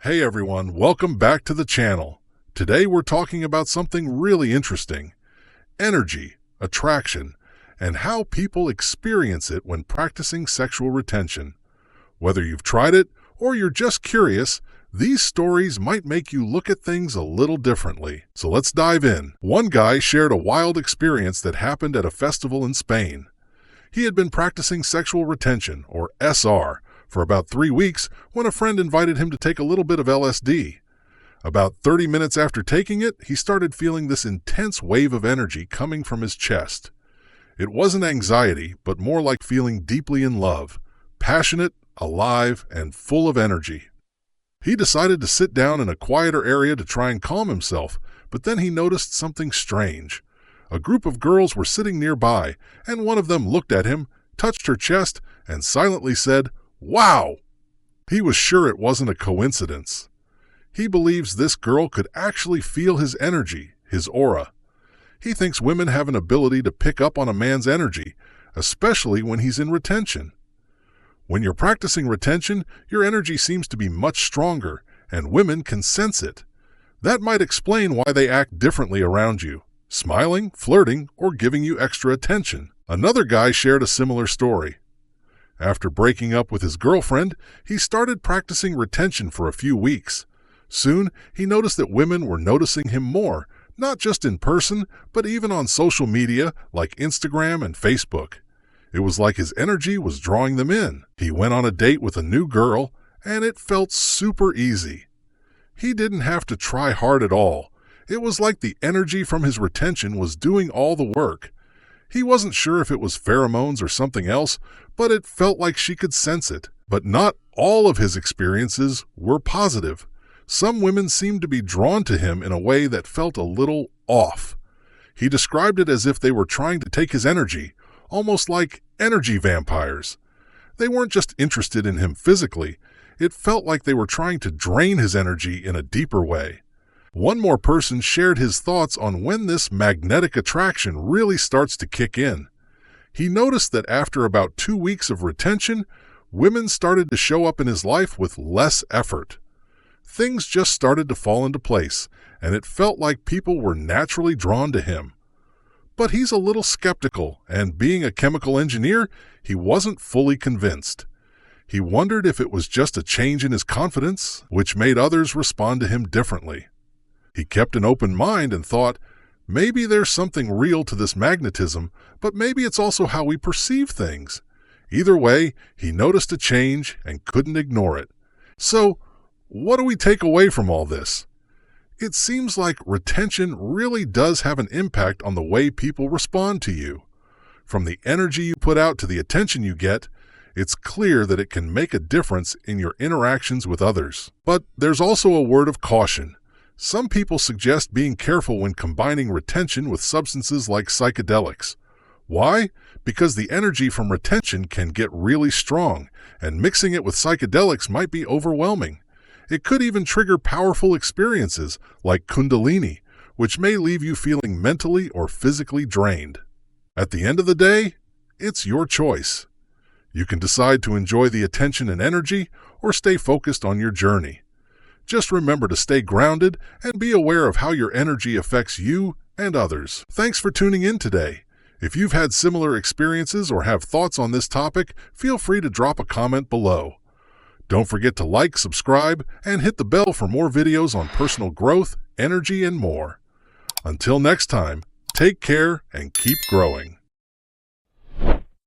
Hey everyone, welcome back to the channel. Today we're talking about something really interesting: energy, attraction, and how people experience it when practicing sexual retention. Whether you've tried it or you're just curious, these stories might make you look at things a little differently. So let's dive in. One guy shared a wild experience that happened at a festival in Spain. He had been practicing sexual retention, or SR, for about 3 weeks when a friend invited him to take a little bit of LSD. About 30 minutes after taking it, he started feeling this intense wave of energy coming from his chest. It wasn't anxiety, but more like feeling deeply in love, passionate, alive, and full of energy. He decided to sit down in a quieter area to try and calm himself, but then he noticed something strange. A group of girls were sitting nearby, and one of them looked at him, touched her chest, and silently said, "Wow!" He was sure it wasn't a coincidence. He believes this girl could actually feel his energy, his aura. He thinks women have an ability to pick up on a man's energy, especially when he's in retention. When you're practicing retention, your energy seems to be much stronger, and women can sense it. That might explain why they act differently around you, smiling, flirting, or giving you extra attention. Another guy shared a similar story. After breaking up with his girlfriend, he started practicing retention for a few weeks. Soon, he noticed that women were noticing him more, not just in person, but even on social media like Instagram and Facebook. It was like his energy was drawing them in. He went on a date with a new girl, and it felt super easy. He didn't have to try hard at all. It was like the energy from his retention was doing all the work. He wasn't sure if it was pheromones or something else, but it felt like she could sense it. But not all of his experiences were positive. Some women seemed to be drawn to him in a way that felt a little off. He described it as if they were trying to take his energy, almost like energy vampires. They weren't just interested in him physically. It felt like they were trying to drain his energy in a deeper way. One more person shared his thoughts on when this magnetic attraction really starts to kick in. He noticed that after about 2 weeks of retention, women started to show up in his life with less effort. Things just started to fall into place, and it felt like people were naturally drawn to him. But he's a little skeptical, and being a chemical engineer, he wasn't fully convinced. He wondered if it was just a change in his confidence, which made others respond to him differently. He kept an open mind and thought, maybe there's something real to this magnetism, but maybe it's also how we perceive things. Either way, he noticed a change and couldn't ignore it. So, what do we take away from all this? It seems like retention really does have an impact on the way people respond to you. From the energy you put out to the attention you get, it's clear that it can make a difference in your interactions with others. But there's also a word of caution. Some people suggest being careful when combining retention with substances like psychedelics. Why? Because the energy from retention can get really strong, and mixing it with psychedelics might be overwhelming. It could even trigger powerful experiences like Kundalini, which may leave you feeling mentally or physically drained. At the end of the day, it's your choice. You can decide to enjoy the attention and energy or stay focused on your journey. Just remember to stay grounded and be aware of how your energy affects you and others. Thanks for tuning in today. If you've had similar experiences or have thoughts on this topic, feel free to drop a comment below. Don't forget to like, subscribe, and hit the bell for more videos on personal growth, energy, and more. Until next time, take care and keep growing.